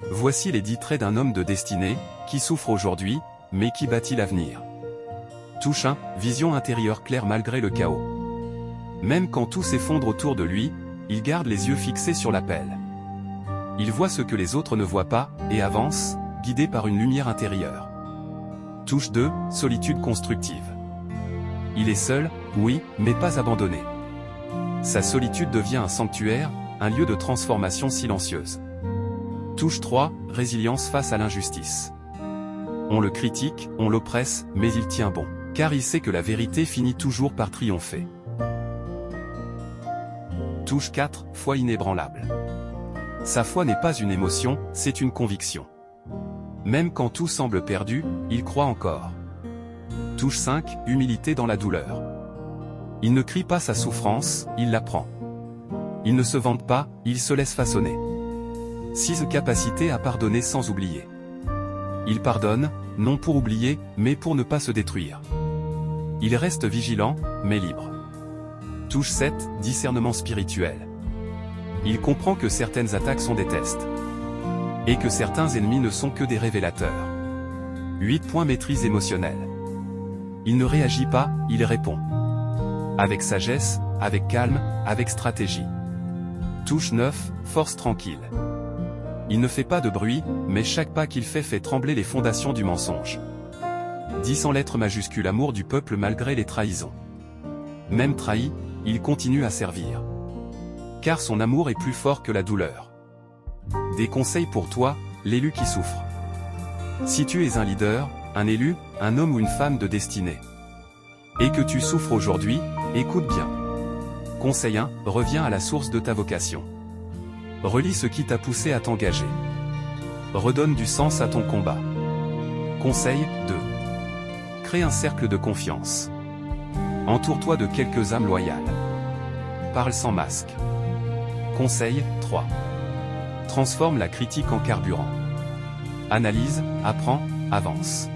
Voici les 10 traits d'un homme de destinée, qui souffre aujourd'hui, mais qui bâtit l'avenir. Touche 1, vision intérieure claire malgré le chaos. Même quand tout s'effondre autour de lui, il garde les yeux fixés sur l'appel. Il voit ce que les autres ne voient pas, et avance, guidé par une lumière intérieure. Touche 2, solitude constructive. Il est seul, oui, mais pas abandonné. Sa solitude devient un sanctuaire, un lieu de transformation silencieuse. Touche 3, résilience face à l'injustice. On le critique, on l'oppresse, mais il tient bon, car il sait que la vérité finit toujours par triompher. Touche 4, foi inébranlable. Sa foi n'est pas une émotion, c'est une conviction. Même quand tout semble perdu, il croit encore. Touche 5, humilité dans la douleur. Il ne crie pas sa souffrance, il la prend. Il ne se vante pas, il se laisse façonner. 6, capacité à pardonner sans oublier. Il pardonne, non pour oublier, mais pour ne pas se détruire. Il reste vigilant, mais libre. Touche 7, discernement spirituel. Il comprend que certaines attaques sont des tests. Et que certains ennemis ne sont que des révélateurs. 8, maîtrise émotionnelle. Il ne réagit pas, il répond. Avec sagesse, avec calme, avec stratégie. Touche 9, force tranquille. Il ne fait pas de bruit, mais chaque pas qu'il fait trembler les fondations du mensonge. 10 en lettres majuscules, amour du peuple malgré les trahisons. Même trahi, il continue à servir. Car son amour est plus fort que la douleur. Des conseils pour toi, l'élu qui souffre. Si tu es un leader, un élu, un homme ou une femme de destinée, et que tu souffres aujourd'hui, écoute bien. Conseil 1, reviens à la source de ta vocation. Relis ce qui t'a poussé à t'engager. Redonne du sens à ton combat. Conseil 2. Crée un cercle de confiance. Entoure-toi de quelques âmes loyales. Parle sans masque. Conseil 3. Transforme la critique en carburant. Analyse, apprends, avance.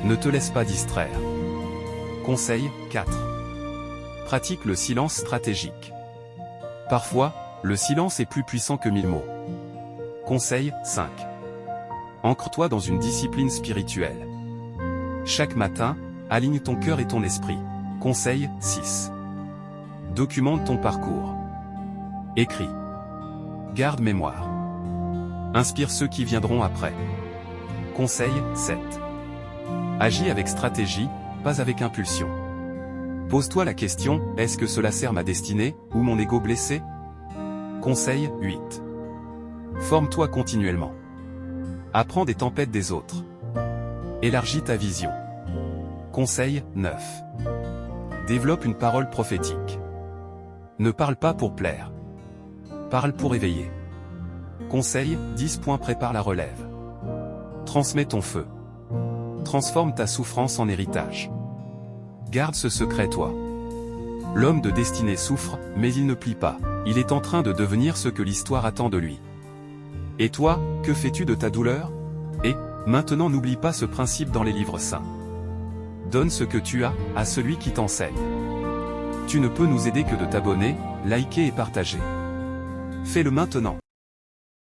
Ne te laisse pas distraire. Conseil 4. Pratique le silence stratégique. Parfois, le silence est plus puissant que 1000 mots. Conseil 5. Ancre-toi dans une discipline spirituelle. Chaque matin, aligne ton cœur et ton esprit. Conseil 6. Documente ton parcours. Écris. Garde mémoire. Inspire ceux qui viendront après. Conseil 7. Agis avec stratégie, pas avec impulsion. Pose-toi la question, est-ce que cela sert ma destinée, ou mon ego blessé? Conseil 8. Forme-toi continuellement. Apprends des tempêtes des autres. Élargis ta vision. Conseil 9. Développe une parole prophétique. Ne parle pas pour plaire. Parle pour éveiller. Conseil 10. Prépare la relève. Transmets ton feu. Transforme ta souffrance en héritage. Garde ce secret toi. L'homme de destinée souffre, mais il ne plie pas. Il est en train de devenir ce que l'histoire attend de lui. Et toi, que fais-tu de ta douleur? Et, maintenant n'oublie pas ce principe dans les livres saints. Donne ce que tu as, à celui qui t'enseigne. Tu ne peux nous aider que de t'abonner, liker et partager. Fais-le maintenant.